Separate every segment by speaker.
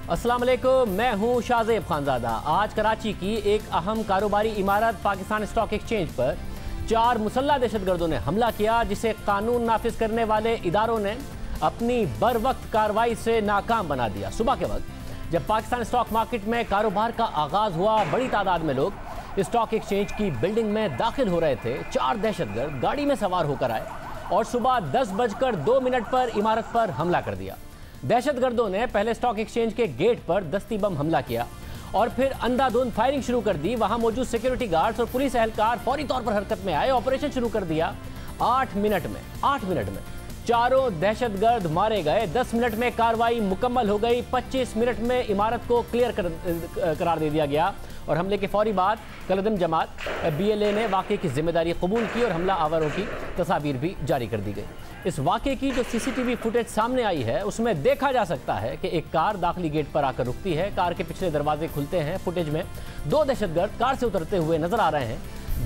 Speaker 1: अस्सलाम वालेकुम, मैं हूं शाहजेब खानजादा। आज कराची की एक अहम कारोबारी इमारत पाकिस्तान स्टॉक एक्सचेंज पर 4 मुसल्लह दहशतगर्दों ने हमला किया, जिसे कानून नाफिज करने वाले इदारों ने अपनी बर वक्त कार्रवाई से नाकाम बना दिया। सुबह के वक्त जब पाकिस्तान स्टॉक मार्केट में कारोबार का आगाज हुआ, बड़ी तादाद में लोग स्टॉक एक्सचेंज की बिल्डिंग में दाखिल हो रहे थे। 4 दहशतगर्द गाड़ी में सवार होकर आए और सुबह 10:02 पर इमारत पर हमला कर दिया। दहशतगर्दों ने पहले स्टॉक एक्सचेंज के गेट पर दस्ती बम हमला किया और फिर अंधाधुंध फायरिंग शुरू कर दी। वहां मौजूद सिक्योरिटी गार्ड्स और पुलिस एहलकार फौरी तौर पर हरकत में आए, ऑपरेशन शुरू कर दिया। 8 मिनट में चारों दहशतगर्द मारे गए। 10 मिनट में कार्रवाई मुकम्मल हो गई। 25 मिनट में इमारत को क्लियर करार दे दिया गया और हमले के फौरी बाद कलदम जमात BLA ने वाक़े की जिम्मेदारी कबूल की और हमला आवारों की तस्वीर भी जारी कर दी गई। इस वाक़े की जो CCTV फुटेज सामने आई है, उसमें देखा जा सकता है कि एक कार दाखिली गेट पर आकर रुकती है। कार के पिछले दरवाजे खुलते हैं। फुटेज में 2 दहशतगर्द कार से उतरते हुए नजर आ रहे हैं।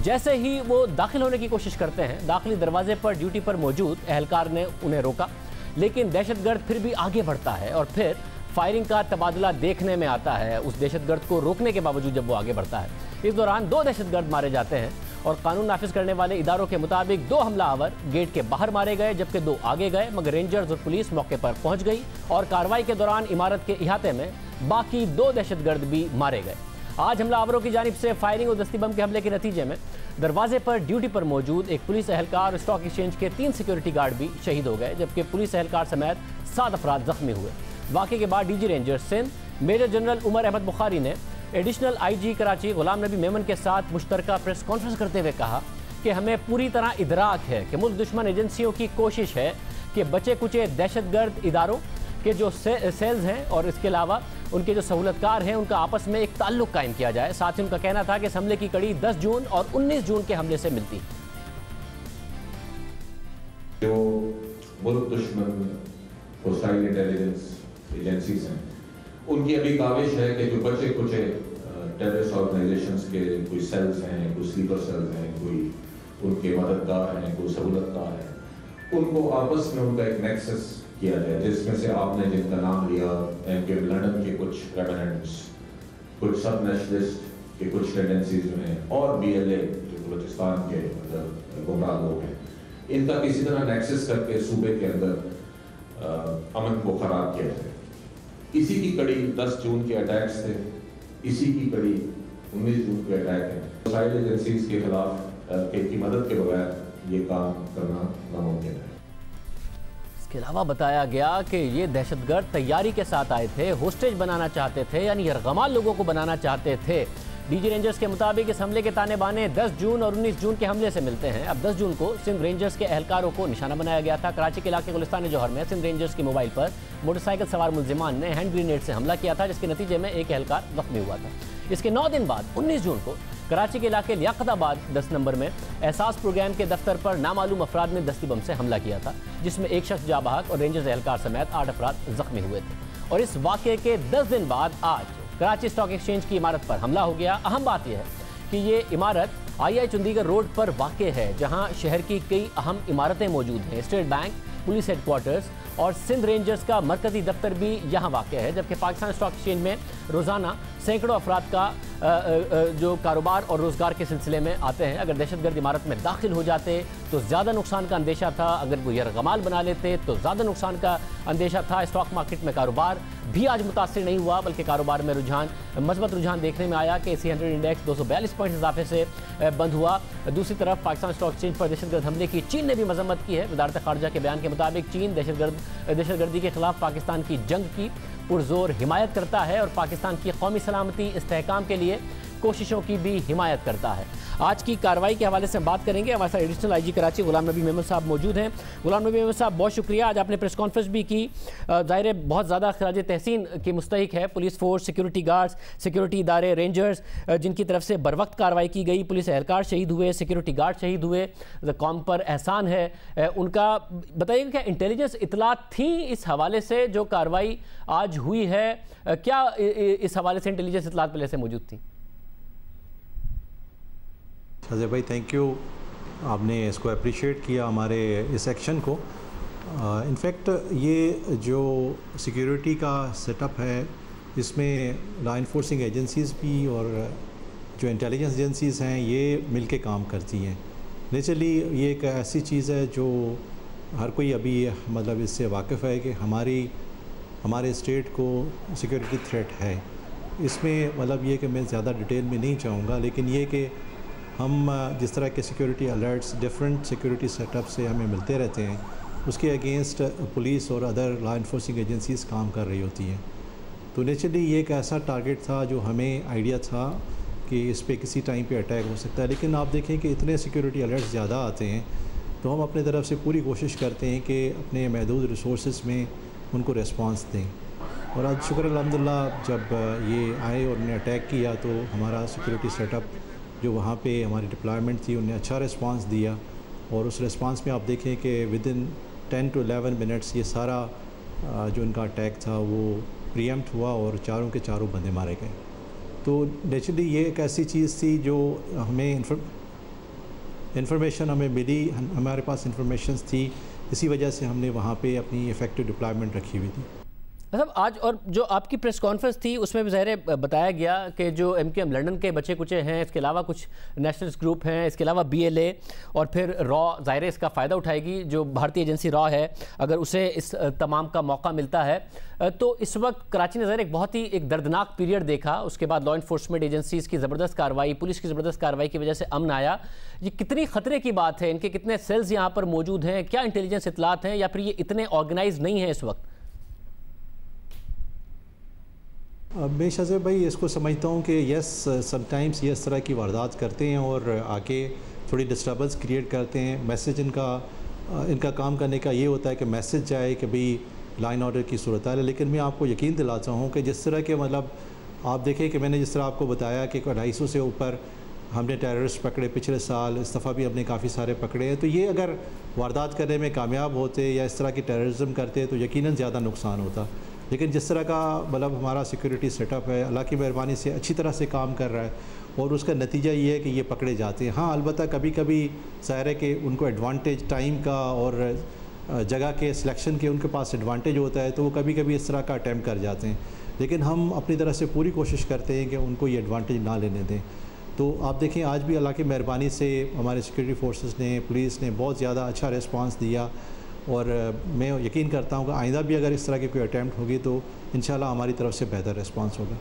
Speaker 1: जैसे ही वो दाखिल होने की कोशिश करते हैं, दाखिली दरवाजे पर ड्यूटी पर मौजूद एहलकार ने उन्हें रोका, लेकिन दहशतगर्द फिर भी आगे बढ़ता है और फिर फायरिंग का तबादला देखने में आता है। उस दहशतगर्द को रोकने के बावजूद जब वो आगे बढ़ता है, इस दौरान 2 दहशतगर्द मारे जाते हैं और कानून नाफिज करने वाले इदारों के मुताबिक 2 हमलावर गेट के बाहर मारे गए, जबकि 2 आगे गए। मगर रेंजर्स और पुलिस मौके पर पहुंच गई और कार्रवाई के दौरान इमारत के इहाते में बाकी 2 दहशतगर्द भी मारे गए। आज हमलावरों की जानिब से फायरिंग और दस्ती बम के हमले के नतीजे में दरवाजे पर ड्यूटी पर मौजूद एक पुलिस एहलकार और स्टॉक एक्सचेंज के 3 सिक्योरिटी गार्ड भी शहीद हो गए, जबकि पुलिस एहलकार समेत 7 अफराद जख्मी हुए। वाक़े के बाद DG rangers Sindh major general Umar Ahmad Bukhari ने एडिशनल IG कराची गुलाम नबी मेमन के साथ मुश्तरका प्रेस कॉन्फ्रेंस करते हुए कहा कि हमें पूरी तरह इदराक है कि मुल्क दुश्मन एजेंसियों की कोशिश है कि बचे कुचे दहशतगर्द इदारों के जो सेल्स हैं और इसके अलावा उनके जो सहूलतकार हैं, उनका आपस में एक ताल्लुक कायम किया जाए। साथ ही उनका कहना था कि इस हमले की कड़ी 10 जून और 19 जून के हमले से मिलती है।
Speaker 2: जो मुल्क दुश्मन होस्टाइल इंटेलिजेंस एजेंसीज हैं, उनकी अभी काविश है कि जो बचे कुचे टेररिस्ट ऑर्गेनाइजेशंस के कोई सेल्स हैं, कोई स्लीपर सेल्स हैं, कोई उनके मददगार हैं, कोई सहूलतकार हैं, उनको आपस में उनका एक नेक्सस किया जाए, जिसमें से आपने जिनका नाम लिया, MK लंदन के कुछ रेवेनेंट्स, कुछ सब नेशनलिस्ट के कुछ टेंडेंसीज में, और BLA जो बलूचिस्तान के गुमराह लोग हैं, इनका किसी तरह नेक्सस करके सूबे के अंदर अमन को खराब किया जाए। इसी की कड़ी 10 जून के अटैक्स थे, इसी की कड़ी 19 जून के अटैक है। होस्टाइल एजेंसीज के खिलाफ की मदद के बगैर ये काम करना नामुमकिन है।
Speaker 1: इसके अलावा बताया गया कि ये दहशतगर्द तैयारी के साथ आए थे, होस्टेज बनाना चाहते थे, यानी यरगमाल लोगों को बनाना चाहते थे। DG रेंजर्स के मुताबिक इस हमले के ताने बाने 10 जून और 19 जून के हमले से मिलते हैं। अब 10 जून को सिंध रेंजर्स के एहलकारों को निशाना बनाया गया था। कराची के इलाके गुलिस्तान जौहर में सिंध रेंजर्स की मोबाइल पर मोटरसाइकिल सवार मुलजिमान ने हैंड ग्रेनेड से हमला किया था, जिसके नतीजे में एक एहलकार जख्मी हुआ था। इसके 9 दिन बाद 19 जून को कराची के इलाके लियाकताबाद 10 नंबर में एहसास प्रोग्राम के दफ्तर पर नामालूम अफराद ने दस्ती बम से हमला किया था, जिसमें एक शख्स जाँ बहक और रेंजर्स एहलकार समेत 8 अफराद जख्मी हुए थे। और इस वाक़े के 10 दिन बाद आज कराची स्टॉक एक्सचेंज की इमारत पर हमला हो गया। अहम बात यह है कि ये इमारत II चंडीगढ़ रोड पर वाक़ है, जहां शहर की कई अहम इमारतें मौजूद हैं। स्टेट बैंक, पुलिस हेडक्वार्टर्स और सिंध रेंजर्स का मरकजी दफ्तर भी यहाँ वाक़ है, जबकि पाकिस्तान स्टॉक एक्सचेंज में रोज़ाना सैकड़ों अफराद का जो कारोबार और रोज़गार के सिलसिले में आते हैं। अगर दहशतगर्द इमारत में दाखिल हो जाते तो ज़्यादा नुकसान का अंदेशा था, अगर वो यरगमाल बना लेते तो ज़्यादा नुकसान का अंदेशा था। स्टॉक मार्केट में कारोबार भी आज मुतासिर नहीं हुआ, बल्कि कारोबार में मजबूत रुझान देखने में आया कि CC 100 इंडेक्स 242 पॉइंट इजाफे से बंद हुआ। दूसरी तरफ पाकिस्तान स्टॉक एक्सचेंज पर दहशतगर्द हमले की चीन ने भी मजम्मत की है। वजारत खारजा के बयान के मुताबिक चीन दहशतगर्दी के खिलाफ पाकिस्तान की जंग की पुरजोर हिमायत करता है और पाकिस्तान की कौमी सलामती इस्तेहकाम के लिए कोशिशों की भी हिमायत करता है। आज की कार्रवाई के हवाले से हम बात करेंगे। हमारे साथ एडिशनल IG कराची गुलाम नबी मेमन साहब मौजूद हैं। गुलाम नबी मेमन साहब, बहुत शुक्रिया। आज आपने प्रेस कॉन्फ्रेंस भी की। ज़ाहिर है बहुत ज़्यादा खराज तहसीन की मुस्तहिक है police force, security guards, security इदारे, रेंजर्स, जिनकी तरफ से बर वक्त कार्रवाई की गई। पुलिस एहलकार शहीद हुए, सिक्योरिटी गार्ड शहीद हुए, कौम पर एहसान है उनका। बताइएगा क्या इंटेलिजेंस इतलात थी इस हवाले से जो कार्रवाई आज हुई है? क्या इस हवाले से इंटेलिजेंस इतलात पहले से मौजूद थी?
Speaker 3: अजय भाई, थैंक यू, आपने इसको अप्रिशिएट किया हमारे इस एक्शन को। इनफैक्ट ये जो सिक्योरिटी का सेटअप है इसमें लॉ इन्फोर्सिंग एजेंसीज़ भी और जो इंटेलिजेंस एजेंसीज़ हैं ये मिल के काम करती हैं। नेचुरली ये एक ऐसी चीज़ है जो हर कोई अभी मतलब इससे वाकिफ़ है कि हमारे स्टेट को सिक्योरिटी थ्रेट है। इसमें मतलब ये कि मैं ज़्यादा डिटेल में नहीं चाहूँगा, लेकिन ये कि हम जिस तरह के security alerts different security setup से हमें मिलते रहते हैं, उसके अगेंस्ट पुलिस और अदर लॉ इन्फोर्सिंग एजेंसीज़ काम कर रही होती हैं। तो नेचुरली ये एक ऐसा टारगेट था जो हमें आइडिया था कि इस पर किसी टाइम पे अटैक हो सकता है, लेकिन आप देखें कि इतने सिक्योरिटी अलर्ट्स ज़्यादा आते हैं तो हम अपने तरफ से पूरी कोशिश करते हैं कि अपने महदूद रिसोर्स में उनको रेस्पॉन्स दें। और आज शुक्र अल्हम्दुलिल्लाह जब ये आए और उन्हें अटैक किया तो हमारा सिक्योरिटी सेटअप जो वहाँ पे हमारी डिप्लॉयमेंट थी उन्हें अच्छा रिस्पांस दिया, और उस रिस्पांस में आप देखें कि विदिन 10 to 11 मिनट्स ये सारा जो इनका अटैक था वो प्रीएम्प्ट हुआ और चारों के चारों बंदे मारे गए। तो नेचुरली ये एक ऐसी चीज़ थी जो हमें इंफॉर्मेशन हमें मिली, हमारे पास इंफॉर्मेशन थी, इसी वजह से हमने वहाँ पे अपनी इफेक्टिव डिप्लॉयमेंट रखी हुई थी।
Speaker 1: मतलब आज और जो आपकी प्रेस कॉन्फ्रेंस थी उसमें भी ज़ाहिर बताया गया कि जो MKM लंदन के बचे कुचे हैं, इसके अलावा कुछ नेशनलिस्ट ग्रुप हैं, इसके अलावा BLA और फिर रॉ ज़ाहिर इसका फ़ायदा उठाएगी, जो भारतीय एजेंसी रॉ है, अगर उसे इस तमाम का मौका मिलता है। तो इस वक्त कराची ने ज़ाहिर एक बहुत ही एक दर्दनाक पीरियड देखा, उसके बाद लॉ इन्फोर्समेंट एजेंसीज़ की ज़बरदस्त कार्रवाई, पुलिस की ज़बरदस्त कार्रवाई की वजह से अमन आया। ये कितनी ख़तरे की बात है, इनके कितने सेल्स यहाँ पर मौजूद हैं, क्या इंटेलिजेंस इतलात हैं, या फिर ये इतने ऑर्गेनाइज नहीं है इस वक्त?
Speaker 3: मैं शाज़ेब भाई इसको समझता हूँ कि यस समटाइम्स ये इस तरह की वारदात करते हैं और आके थोड़ी डिस्टर्बेंस क्रिएट करते हैं। मैसेज इनका काम करने का ये होता है कि मैसेज जाए कि भाई लाइन ऑर्डर की सूरत है। लेकिन मैं आपको यकीन दिलाता हूँ कि जिस तरह के मतलब आप देखें कि मैंने जिस तरह आपको बताया कि 250 से ऊपर हमने टेररिस्ट पकड़े पिछले साल, इस दफ़ा भी हमने काफ़ी सारे पकड़े हैं। तो ये अगर वारदात करने में कामयाब होते या इस तरह की टेररिज्म करते तो यकीनन ज़्यादा नुकसान होता। लेकिन जिस तरह का मतलब हमारा सिक्योरिटी सेटअप है, अल्लाह की मेहरबानी से अच्छी तरह से काम कर रहा है और उसका नतीजा ये है कि ये पकड़े जाते हैं। हाँ, अलबत्ता कभी कभी ज़ाहिर है कि उनको एडवांटेज टाइम का और जगह के सिलेक्शन के उनके पास एडवांटेज होता है, तो वो कभी कभी इस तरह का अटैम्प्ट कर जाते हैं। लेकिन हम अपनी तरफ से पूरी कोशिश करते हैं कि उनको ये एडवांटेज ना लेने दें। तो आप देखें आज भी अल्लाह की मेहरबानी से हमारे सिक्योरिटी फोर्सेस ने, पुलिस ने बहुत ज़्यादा अच्छा रिस्पांस दिया, और मैं यकीन करता हूँ कि आइंदा भी अगर इस तरह की कोई अटैम्प्ट होगी तो इंशाल्लाह हमारी तरफ से बेहतर रिस्पांस होगा।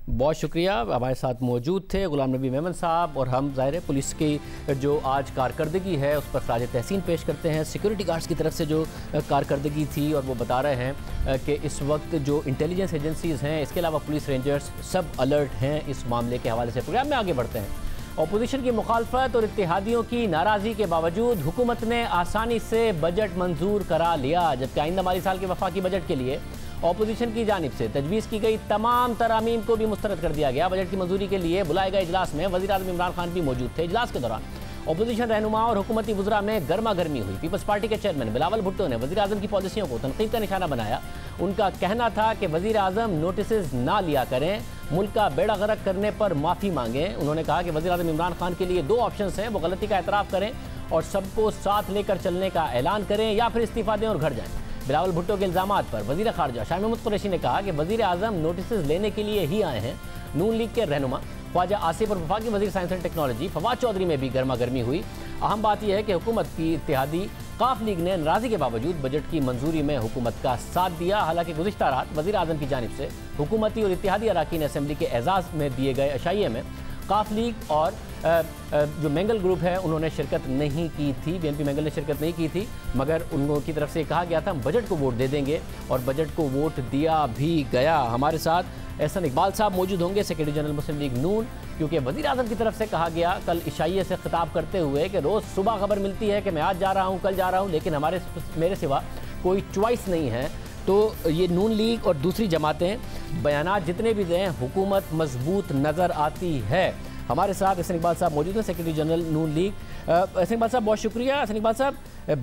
Speaker 1: बहुत शुक्रिया, हमारे साथ मौजूद थे गुलाम नबी मेमन साहब, और हम ज़ाहिर है पुलिस की जो आज कारकर्दगी है उस पर खराज तहसीन पेश करते हैं। सिक्योरिटी गार्ड्स की तरफ से जो कारकर्दगी थी, और वो बता रहे हैं कि इस वक्त जो इंटेलिजेंस एजेंसीज़ हैं, इसके अलावा पुलिस रेंजर्स सब अलर्ट हैं इस मामले के हवाले से। प्रोग्राम में आगे बढ़ते हैं। अपोजिशन की मुखालफत और इत्तेहादियों की नाराज़गी के बावजूद हुकूमत ने आसानी से बजट मंजूर करा लिया, जबकि आइंदा माली साल के वफाकी बजट के लिए अपोजिशन की जानिब से तजवीज़ की गई तमाम तरामीम को भी मुस्तरद कर दिया गया। बजट की मंजूरी के लिए बुलाए गए इजलास में वज़ीर आज़म इमरान खान भी मौजूद थे। इजलास के दौरान अपोजिशन रहनुमा और हुकूमती वज़रा में गर्मा गर्मी हुई। पीपल्स पार्टी के चेयरमैन बिलावल भुट्टो ने वज़ीर आज़म की पॉलिसियों को तनकीद का निशाना बनाया। उनका कहना था कि वज़ीर आज़म नोटिस ना लिया करें, मुल्क का बेड़ा गर्क करने पर माफ़ी मांगें। उन्होंने कहा कि वज़ीर आज़म इमरान खान के लिए दो ऑप्शन हैं, वो गलती का एतराफ़ करें और सबको साथ लेकर चलने का ऐलान करें, या फिर इस्तीफ़ा दें और घर जाएँ। बिलावल भुट्टो के इल्ज़ामात पर वज़ीर ख़ारजा शाह महमूद कुरैशी ने कहा कि वज़ीर आज़म नोटिस लेने के लिए ही आए हैं। नून लीग के रहनुमा ख्वाजा आसिफ और वफाकी वज़ीर science and technology Fawad Chaudhry में भी गर्मा गर्मी हुई। अहम बात यह है कि हुकूमत की इत्तेहादी काफ लीग ने नाराज़गी के बावजूद बजट की मंजूरी में हुकूमत का साथ दिया। हालांकि गुज़िश्ता रात वज़ीर आज़म की जानिब से हुकूमती और इत्तेहादी अरकान असेंबली के एजाज़ में दिए गए अशाइये में काफ लीग और जो मैंगल ग्रुप है उन्होंने शिरकत नहीं की थी, BNP मैंगल ने शिरकत नहीं की थी, मगर उन की तरफ से कहा गया था हम बजट को वोट दे देंगे, और बजट को वोट दिया भी गया। हमारे साथ एहसन इकबाल साहब मौजूद होंगे, सेक्रेटरी जनरल मुस्लिम लीग नून, क्योंकि वज़ीर आज़म की तरफ से कहा गया कल इशाइये से खिताब करते हुए कि रोज़ सुबह खबर मिलती है कि मैं आज जा रहा हूँ, कल जा रहा हूँ, लेकिन मेरे सिवा कोई चॉइस नहीं है। तो ये नून लीग और दूसरी जमातें बयानात जितने भी दें, हुकूमत मजबूत नज़र आती है। हमारे साथ एहसन इकबाल साहब मौजूद हैं, सेक्रेटरी जनरल नून लीग। एहसन इकबाल साहब बहुत शुक्रिया। एहसन इकबाल साहब,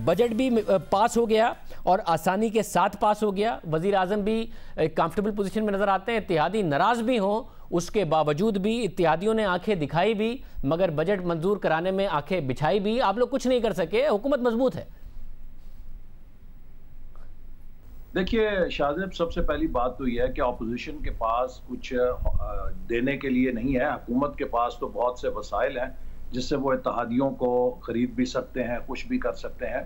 Speaker 1: बजट भी पास हो गया और आसानी के साथ पास हो गया, वज़ीर आज़म भी कंफर्टेबल पोजीशन में नज़र आते हैं, इत्तेहादी नाराज़ भी हों उसके बावजूद भी इत्तेहादियों ने आंखें दिखाई भी, मगर बजट मंजूर कराने में आंखें बिछाई भी। आप लोग कुछ नहीं कर सके, हुकूमत मजबूत है।
Speaker 4: देखिए शाहजेब, सबसे पहली बात तो यह है कि अपोजिशन के पास कुछ देने के लिए नहीं है। हुकूमत के पास तो बहुत से वसाइल हैं जिससे वो इत्तेहादियों को खरीद भी सकते हैं, खुश भी कर सकते हैं।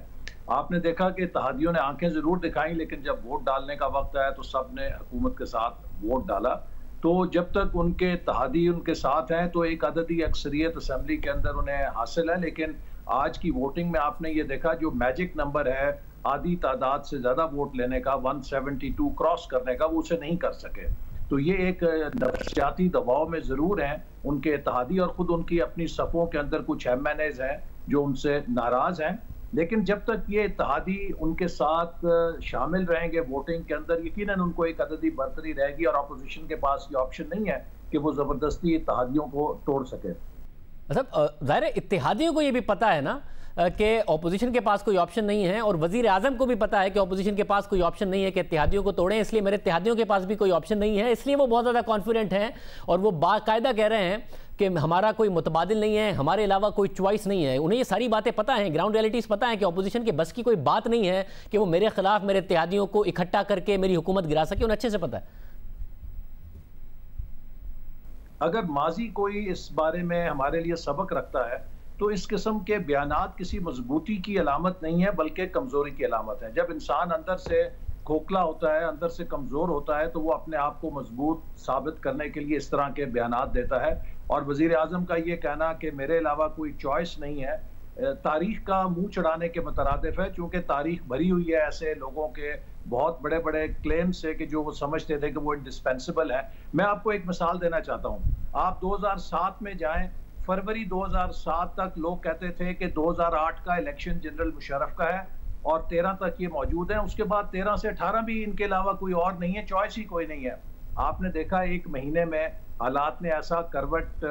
Speaker 4: आपने देखा कि इत्तेहादियों ने आंखें ज़रूर दिखाई, लेकिन जब वोट डालने का वक्त आया तो सब ने हुकूमत के साथ वोट डाला। तो जब तक उनके इत्तेहादी उनके साथ हैं तो एक अददी अक्सरियत असम्बली के अंदर उन्हें हासिल है। लेकिन आज की वोटिंग में आपने ये देखा, जो मैजिक नंबर है आधी तादाद से ज़्यादा वोट लेने का, 172 क्रॉस करने का, वो उसे नहीं कर सके। तो ये एक नफसियाती दबाव में ज़रूर हैं उनके इत्तेहादी, और ख़ुद उनकी अपनी सफ़ों के अंदर कुछ MNAs हैं जो उनसे नाराज़ हैं। लेकिन जब तक ये इत्तेहादी उनके साथ शामिल रहेंगे वोटिंग के अंदर, यकीनन उनको एक अददी बरतरी रहेगी और अपोजिशन के पास ये ऑप्शन नहीं है कि वो ज़बरदस्ती इत्तेहादियों को तोड़ सके।
Speaker 1: मतलब ज़ाहिर है इत्तेहादियों को ये भी पता है ना कि ऑपोजिशन के पास कोई ऑप्शन नहीं है, और वजीर आजम को भी पता है कि ऑपोजिशन के पास कोई ऑप्शन नहीं है कि इत्तेहादियों को तोड़ें, इसलिए मेरे इत्तेहादियों के पास भी कोई ऑप्शन नहीं है, इसलिए वो बहुत ज़्यादा कॉन्फिडेंट हैं और वो बाकायदा कह रहे हैं कि हमारा कोई मुतबादिल नहीं है, हमारे अलावा कोई चॉइस नहीं है। उन्हें ये सारी बातें पता हैं, ग्राउंड रियलिटीज़ पता है कि ऑपोजिशन के बस की कोई बात नहीं है कि वो मेरे खिलाफ मेरे इत्तेहादियों को इकट्ठा करके मेरी हुकूमत गिरा सके, उन्हें अच्छे से पता है।
Speaker 4: अगर माजी कोई इस बारे में हमारे लिए सबक रखता है तो इस किस्म के बयानात किसी मजबूती की अलामत नहीं है, बल्कि कमज़ोरी की अलामत है। जब इंसान अंदर से खोखला होता है, अंदर से कमज़ोर होता है, तो वो अपने आप को मजबूत साबित करने के लिए इस तरह के बयानात देता है। और वज़ीर आज़म का ये कहना कि मेरे अलावा कोई चॉइस नहीं है, तारीख का मुंह चढ़ाने के मुतरादिफ है, क्योंकि तारीख भरी हुई है ऐसे लोगों के बहुत बड़े बड़े क्लेम से कि जो वो समझते थे कि वो इंडिस्पेंसिबल है। मैं आपको एक मिसाल देना चाहता हूँ। आप 2007 में जाएं, फरवरी 2007 तक लोग कहते थे कि 2008 का इलेक्शन जनरल मुशर्रफ का है, और 13 तक ये मौजूद है। उसके बाद 13 से 18 भी इनके अलावा कोई और नहीं है, चॉइस ही कोई नहीं है। आपने देखा एक महीने में हालात ने ऐसा करवट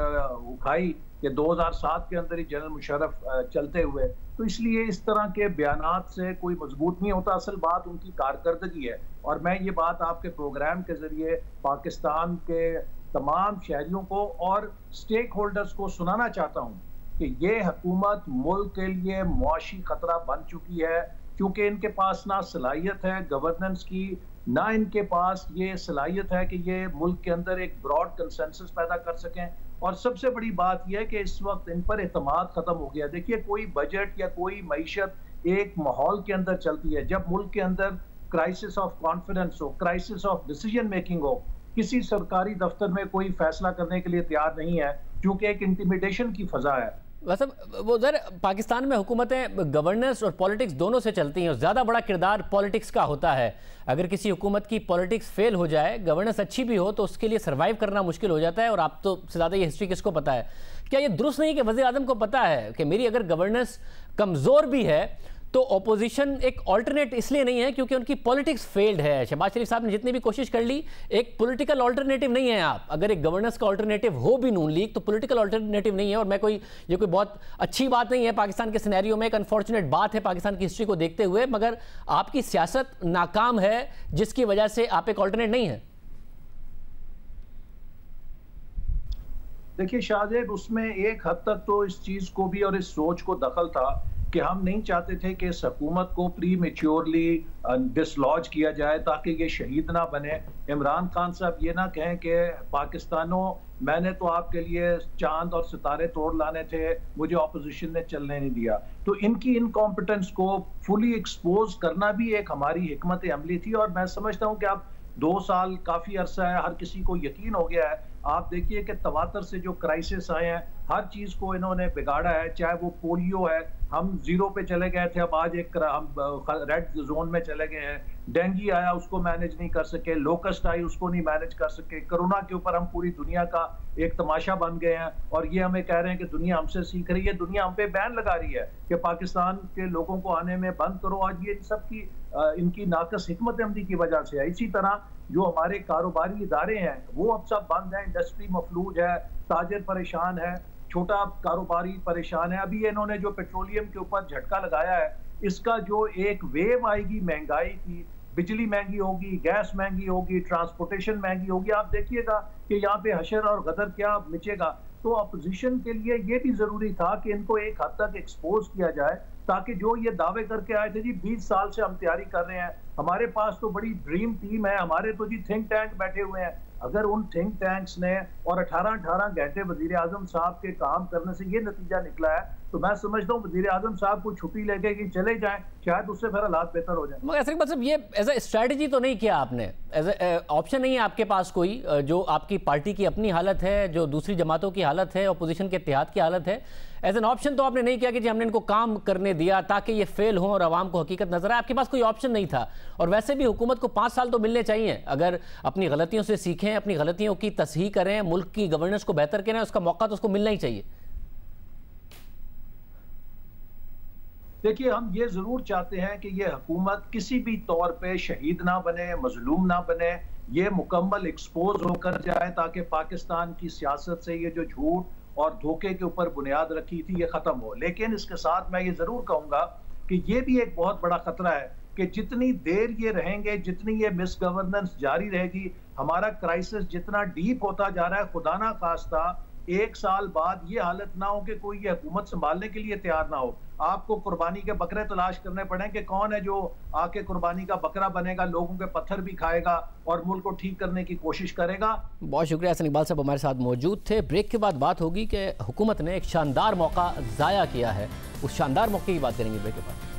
Speaker 4: उठाई कि 2007 के अंदर ही जनरल मुशर्रफ चलते हुए। तो इसलिए इस तरह के बयानात से कोई मजबूत नहीं होता, असल बात उनकी कारकर्दगी है। और मैं ये बात आपके प्रोग्राम के जरिए पाकिस्तान के तमाम शहरियों को और स्टेक होल्डर्स को सुनाना चाहता हूँ कि ये हुकूमत मुल्क के लिए मुआशी खतरा बन चुकी है, क्योंकि इनके पास ना सलाहियत है गवर्नेंस की, ना इनके पास ये सलाहियत है कि ये मुल्क के अंदर एक ब्रॉड कंसेंसस पैदा कर सकें। और सबसे बड़ी बात यह है कि इस वक्त इन पर एतमाद खत्म हो गया। देखिए, कोई बजट या कोई मईशत एक माहौल के अंदर चलती है, जब मुल्क के अंदर क्राइसिस ऑफ कॉन्फिडेंस हो, क्राइसिस ऑफ डिसीजन मेकिंग हो, किसी सरकारी दफ्तर में कोई फैसला करने के लिए तैयार नहीं है, क्योंकि एक इंटिमिडेशन की फजा है।
Speaker 1: वैसे वो जर पाकिस्तान में हुकूमतें गवर्नेंस और पॉलिटिक्स दोनों से चलती हैं, और ज़्यादा बड़ा किरदार पॉलिटिक्स का होता है। अगर किसी हुकूमत की पॉलिटिक्स फेल हो जाए, गवर्नेंस अच्छी भी हो, तो उसके लिए सर्वाइव करना मुश्किल हो जाता है। और आप तो से ज़्यादा ये हिस्ट्री किसको पता है? क्या ये दुरुस्त नहीं कि वज़ीर आज़म को पता है कि मेरी अगर गवर्नेंस कमज़ोर भी है तो ऑपोजिशन एक ऑल्टरनेट इसलिए नहीं है क्योंकि उनकी पॉलिटिक्स फेल्ड है? शहबाज शरीफ साहब ने जितनी भी कोशिश कर ली, एक पॉलिटिकल ऑल्टरनेटिव नहीं है आप। अगर एक गवर्नेंस का ऑल्टरनेटिव हो भी नून लीग, तो पॉलिटिकल ऑल्टरनेटिव नहीं है। और ये कोई बहुत अच्छी बात नहीं है पाकिस्तान के सिनेरियो में, एक अनफॉर्चुनेट बात है पाकिस्तान की हिस्ट्री को देखते हुए, मगर आपकी सियासत नाकाम है जिसकी वजह से आप एक ऑल्टरनेट नहीं है।
Speaker 4: देखिए शाहजेब, उसमें एक हद तक तो इस चीज को भी और इस सोच को दखल था कि हम नहीं चाहते थे कि इस हुकूमत को प्री मेच्योरली डिसलॉज किया जाए ताकि ये शहीद ना बने। इमरान खान साहब ये ना कहें कि पाकिस्तानों, मैंने तो आपके लिए चांद और सितारे तोड़ लाने थे, मुझे ऑपोजिशन ने चलने नहीं दिया। तो इनकी इनकॉम्पिटेंस को फुली एक्सपोज करना भी एक हमारी हिकमत अमली थी। और मैं समझता हूँ कि अब 2 साल काफ़ी अरसा है, हर किसी को यकीन हो गया है। आप देखिए कि तवातर से जो क्राइसिस आए हैं, हर चीज़ को इन्होंने बिगाड़ा है। चाहे वो पोलियो है, हम 0 पे चले गए थे, अब आज हम रेड जोन में चले गए हैं। डेंगू आया, उसको मैनेज नहीं कर सके। लोकस्ट आई, उसको नहीं मैनेज कर सके। कोरोना के ऊपर हम पूरी दुनिया का एक तमाशा बन गए हैं, और ये हमें कह रहे हैं कि दुनिया हमसे सीख रही है। दुनिया हम पे बैन लगा रही है कि पाकिस्तान के लोगों को आने में बंद करो। आज ये सब की इनकी नाकस हिकमत अमली की वजह से है। इसी तरह जो हमारे कारोबारी इदारे हैं वो अब सब बंद हैं, इंडस्ट्री मफलूज है, ताजिर परेशान है, छोटा कारोबारी परेशान है। अभी इन्होंने जो पेट्रोलियम के ऊपर झटका लगाया है, इसका जो एक वेव आएगी महंगाई की, बिजली महंगी होगी, गैस महंगी होगी, ट्रांसपोर्टेशन महंगी होगी, आप देखिएगा कि यहाँ पे हशर और गदर क्या मिचेगा। तो अपोजिशन के लिए ये भी जरूरी था कि इनको एक हद तक एक्सपोज किया जाए, ताकि जो ये दावे करके आए थे जी 20 साल से हम तैयारी कर रहे हैं, हमारे पास तो बड़ी ड्रीम टीम है, हमारे तो जी थिंक टैंक बैठे हुए हैं। अगर उन थिंक टैंक्स ने और 18-18 घंटे वजीर आजम साहब के काम करने से ये नतीजा निकला है, तो मैं समझता हूँ वजीर आजम साहब को छुट्टी लेके कि चले जाएं, शायद उससे फिर हालात बेहतर हो जाए।
Speaker 1: मगर ऐसे मतलब ये एज ए स्ट्रैटेजी तो नहीं किया आपने, एज ए ऑप्शन नहीं है आपके पास कोई, जो आपकी पार्टी की अपनी हालत है, जो दूसरी जमातों की हालत है, अपोजिशन के इत्तेहाद की हालत है, एज एन ऑप्शन तो आपने नहीं किया कि जी हमने इनको काम करने दिया ताकि ये फेल हो और आवाम को हकीकत नजर आए। आपके पास कोई ऑप्शन नहीं था। और वैसे भी हुकूमत को 5 साल तो मिलने चाहिए, अगर अपनी गलतियों से सीखें, अपनी गलतियों की तस्हीह करें, मुल्क की गवर्नेंस को बेहतर करें, उसका मौका तो उसको मिलना ही चाहिए।
Speaker 4: देखिए, हम ये जरूर चाहते हैं कि ये हुकूमत किसी भी तौर पे शहीद ना बने, मजलूम ना बने, ये मुकम्मल एक्सपोज होकर जाए ताकि पाकिस्तान की सियासत से ये जो झूठ और धोखे के ऊपर बुनियाद रखी थी ये खत्म हो। लेकिन इसके साथ मैं ये जरूर कहूंगा कि ये भी एक बहुत बड़ा खतरा है कि जितनी देर ये रहेंगे, जितनी ये मिस गवर्नेंस जारी रहेगी, हमारा क्राइसिस जितना डीप होता जा रहा है, खुदा ना खास्ता 1 साल बाद ये हालत ना हो कि कोई ये हुकूमत संभालने के लिए तैयार ना हो। आपको कुर्बानी के बकरे तलाश करने पड़े कि कौन है जो आके कुर्बानी का बकरा बनेगा, लोगों के पत्थर भी खाएगा और मुल्क को ठीक करने की कोशिश करेगा।
Speaker 1: बहुत शुक्रिया। हसन इकबाल साहब हमारे साथ मौजूद थे। ब्रेक के बाद बात होगी कि हुकूमत ने एक शानदार मौका ज़ाया किया है, उस शानदार मौके की बात करेंगे ब्रेक के बाद।